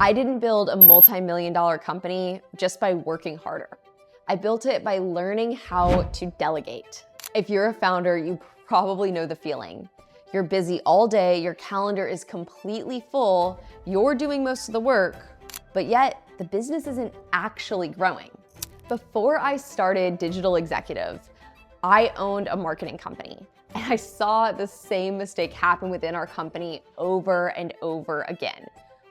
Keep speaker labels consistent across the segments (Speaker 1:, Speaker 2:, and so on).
Speaker 1: I didn't build a multi-million-dollar company just by working harder. I built it by learning how to delegate. If you're a founder, you probably know the feeling. You're busy all day, your calendar is completely full, you're doing most of the work, but yet the business isn't actually growing. Before I started Digital Executive, I owned a marketing company, and I saw the same mistake happen within our company over and over again.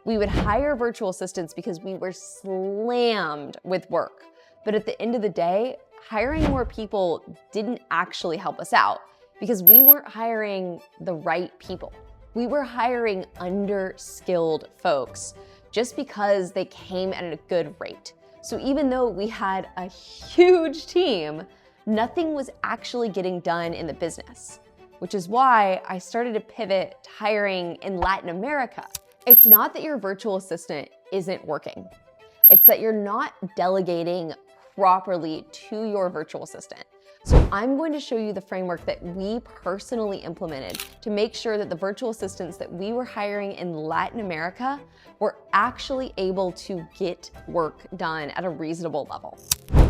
Speaker 1: We would hire virtual assistants because we were slammed with work. But at the end of the day, hiring more people didn't actually help us out because we weren't hiring the right people. We were hiring under-skilled folks just because they came at a good rate. So even though we had a huge team, nothing was actually getting done in the business, which is why I started to pivot to hiring in Latin America. It's not that your virtual assistant isn't working. It's that you're not delegating properly to your virtual assistant. So I'm going to show you the framework that we personally implemented to make sure that the virtual assistants that we were hiring in Latin America were actually able to get work done at a reasonable level.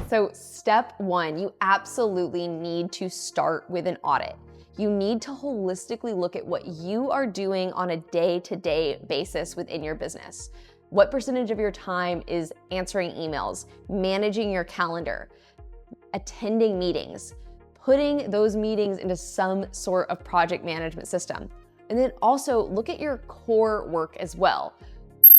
Speaker 1: So step one, you absolutely need to start with an audit. You need to holistically look at what you are doing on a day-to-day basis within your business. What percentage of your time is answering emails, managing your calendar, attending meetings, putting those meetings into some sort of project management system. And then also look at your core work as well.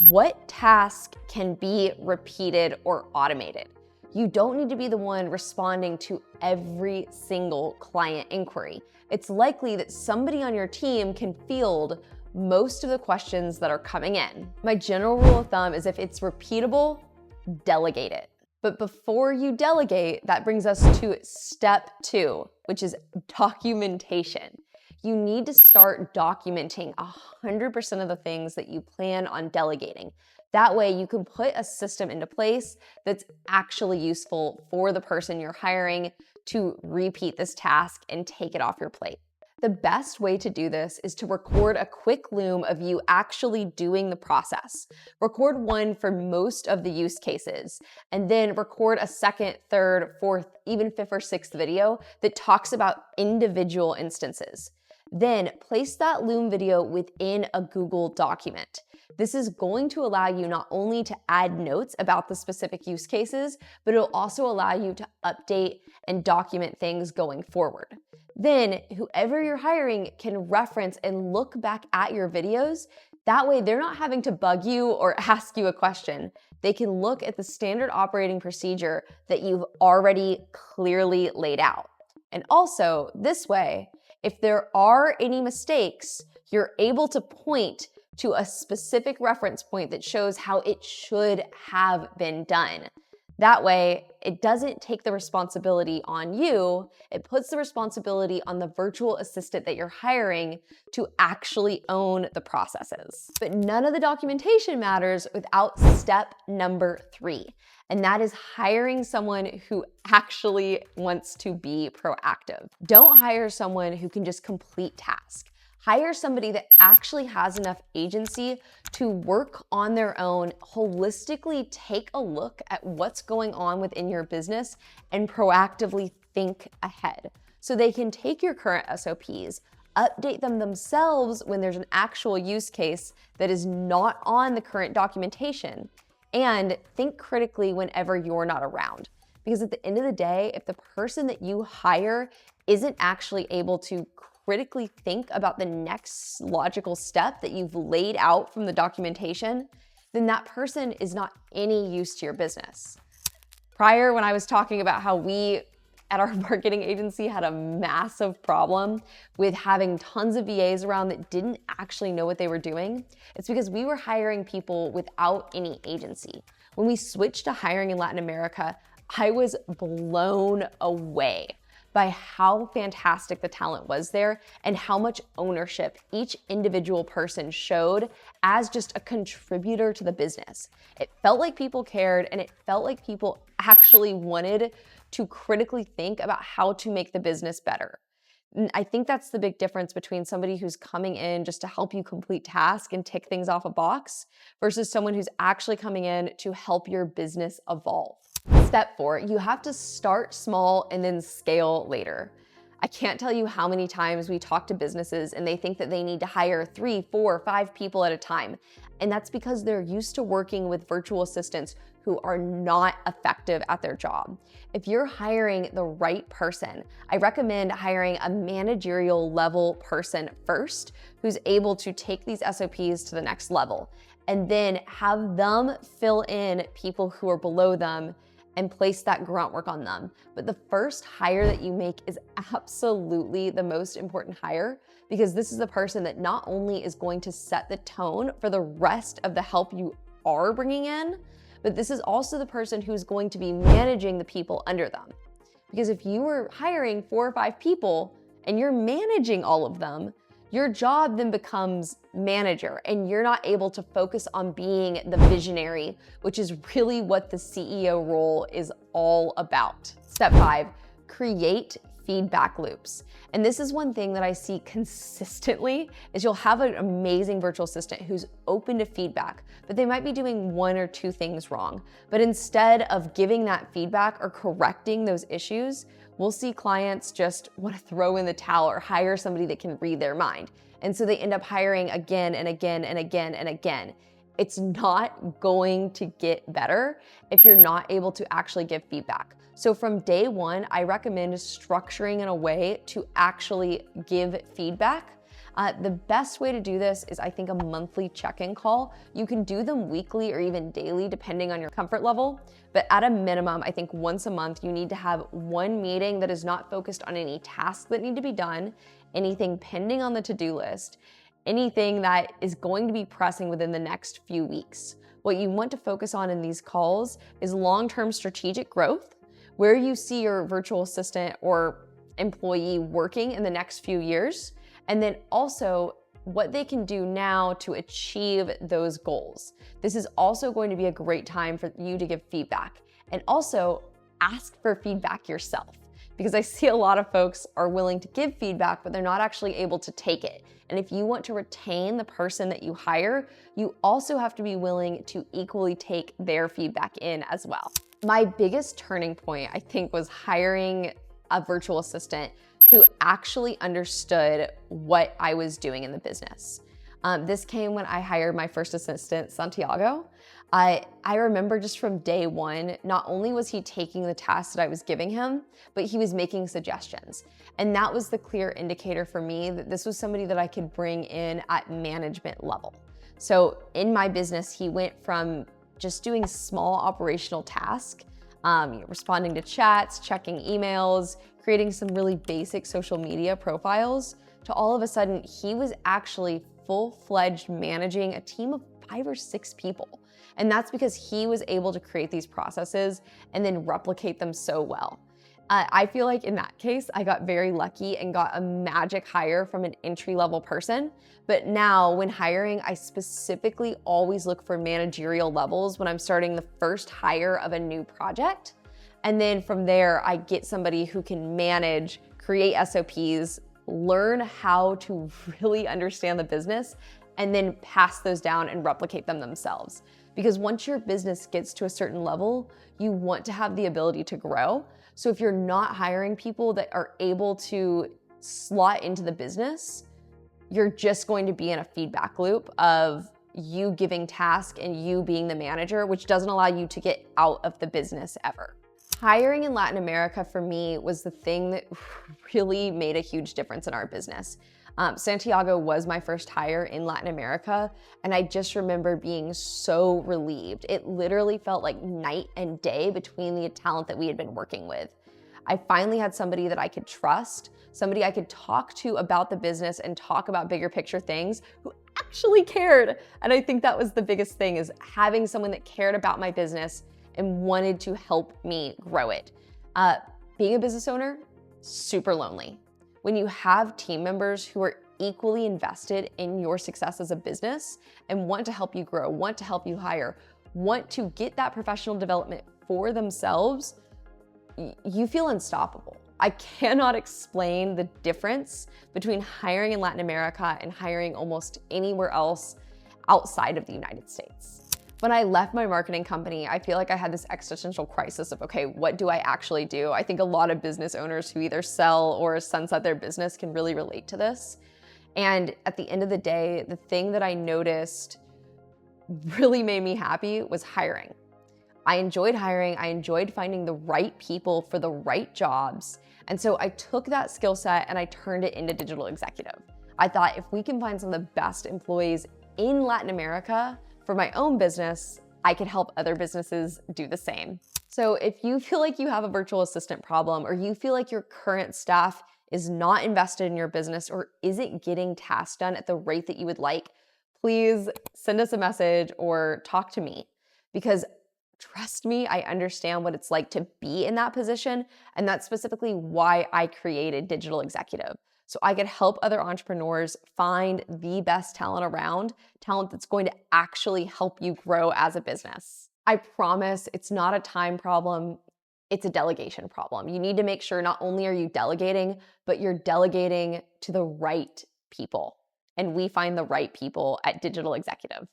Speaker 1: What task can be repeated or automated? You don't need to be the one responding to every single client inquiry. It's likely that somebody on your team can field most of the questions that are coming in. My general rule of thumb is if it's repeatable, delegate it. But before you delegate, that brings us to step two, which is documentation. You need to start documenting 100% of the things that you plan on delegating. That way you can put a system into place that's actually useful for the person you're hiring to repeat this task and take it off your plate. The best way to do this is to record a quick loom of you actually doing the process. Record one for most of the use cases, and then record a second, third, fourth, even fifth or sixth video that talks about individual instances. Then place that loom video within a Google document. This is going to allow you not only to add notes about the specific use cases, but it'll also allow you to update and document things going forward. Then whoever you're hiring can reference and look back at your videos. That way they're not having to bug you or ask you a question. They can look at the standard operating procedure that you've already clearly laid out. And also this way, if there are any mistakes, you're able to point to a specific reference point that shows how it should have been done. That way, it doesn't take the responsibility on you, it puts the responsibility on the virtual assistant that you're hiring to actually own the processes. But none of the documentation matters without step number three, and that is hiring someone who actually wants to be proactive. Don't hire someone who can just complete tasks. Hire somebody that actually has enough agency to work on their own, holistically take a look at what's going on within your business and proactively think ahead. So they can take your current SOPs, update them themselves when there's an actual use case that is not on the current documentation, and think critically whenever you're not around. Because at the end of the day, if the person that you hire isn't actually able to critically think about the next logical step that you've laid out from the documentation, then that person is not any use to your business. Prior, when I was talking about how we at our marketing agency had a massive problem with having tons of VAs around that didn't actually know what they were doing, it's because we were hiring people without any agency. When we switched to hiring in Latin America, I was blown away by how fantastic the talent was there and how much ownership each individual person showed as just a contributor to the business. It felt like people cared, and it felt like people actually wanted to critically think about how to make the business better. I think that's the big difference between somebody who's coming in just to help you complete tasks and tick things off a box versus someone who's actually coming in to help your business evolve. Step 4, you have to start small and then scale later. I can't tell you how many times we talk to businesses and they think that they need to hire 3, 4, 5 people at a time. And that's because they're used to working with virtual assistants who are not effective at their job. If you're hiring the right person, I recommend hiring a managerial level person first who's able to take these SOPs to the next level, and then have them fill in people who are below them and place that grunt work on them. But the first hire that you make is absolutely the most important hire, because this is the person that not only is going to set the tone for the rest of the help you are bringing in, but this is also the person who's going to be managing the people under them. Because if you were hiring 4 or 5 people and you're managing all of them, your job then becomes manager, and you're not able to focus on being the visionary, which is really what the CEO role is all about. Step 5, create feedback loops. And this is one thing that I see consistently is you'll have an amazing virtual assistant who's open to feedback, but they might be doing 1 or 2 things wrong. But instead of giving that feedback or correcting those issues, we'll see clients just want to throw in the towel or hire somebody that can read their mind. And so they end up hiring again and again and again and again. It's not going to get better if you're not able to actually give feedback. So from day one, I recommend structuring in a way to actually give feedback. The best way to do this is, I think, a monthly check-in call. You can do them weekly or even daily, depending on your comfort level. But at a minimum, I think once a month, you need to have one meeting that is not focused on any tasks that need to be done, anything pending on the to-do list, anything that is going to be pressing within the next few weeks. What you want to focus on in these calls is long-term strategic growth, where you see your virtual assistant or employee working in the next few years, and then also what they can do now to achieve those goals. This is also going to be a great time for you to give feedback, and also ask for feedback yourself, because I see a lot of folks are willing to give feedback, but they're not actually able to take it. And if you want to retain the person that you hire, you also have to be willing to equally take their feedback in as well. My biggest turning point, I think, was hiring a virtual assistant who actually understood what I was doing in the business. This came when I hired my first assistant, Santiago. I remember just from day one, not only was he taking the tasks that I was giving him, but he was making suggestions. And that was the clear indicator for me that this was somebody that I could bring in at management level. So in my business, he went from just doing small operational tasks, responding to chats, checking emails, creating some really basic social media profiles, to all of a sudden, he was actually full-fledged managing a team of 5 or 6 people. And that's because he was able to create these processes and then replicate them so well. I feel like in that case, I got very lucky and got a magic hire from an entry-level person. But now when hiring, I specifically always look for managerial levels when I'm starting the first hire of a new project. And then from there, I get somebody who can manage, create SOPs, learn how to really understand the business, and then pass those down and replicate them themselves. Because once your business gets to a certain level, you want to have the ability to grow. So if you're not hiring people that are able to slot into the business, you're just going to be in a feedback loop of you giving tasks and you being the manager, which doesn't allow you to get out of the business ever. Hiring in Latin America for me was the thing that really made a huge difference in our business. Santiago was my first hire in Latin America, and I just remember being so relieved. It literally felt like night and day between the talent that we had been working with. I finally had somebody that I could trust, somebody I could talk to about the business and talk about bigger picture things, who actually cared. And I think that was the biggest thing, is having someone that cared about my business and wanted to help me grow it. Being a business owner, super lonely. When you have team members who are equally invested in your success as a business and want to help you grow, want to help you hire, want to get that professional development for themselves, you feel unstoppable. I cannot explain the difference between hiring in Latin America and hiring almost anywhere else outside of the United States. When I left my marketing company, I feel like I had this existential crisis of, okay, what do I actually do? I think a lot of business owners who either sell or sunset their business can really relate to this. And at the end of the day, the thing that I noticed really made me happy was hiring. I enjoyed hiring. I enjoyed finding the right people for the right jobs. And so I took that skill set and I turned it into digital executive. I thought if we can find some of the best employees in Latin America for my own business, I could help other businesses do the same. So if you feel like you have a virtual assistant problem, or you feel like your current staff is not invested in your business or isn't getting tasks done at the rate that you would like, please send us a message or talk to me, because trust me, I understand what it's like to be in that position. And that's specifically why I created Digital Executive. So I could help other entrepreneurs find the best talent around, talent that's going to actually help you grow as a business. I promise it's not a time problem, it's a delegation problem. You need to make sure not only are you delegating, but you're delegating to the right people. And we find the right people at Digital Executive.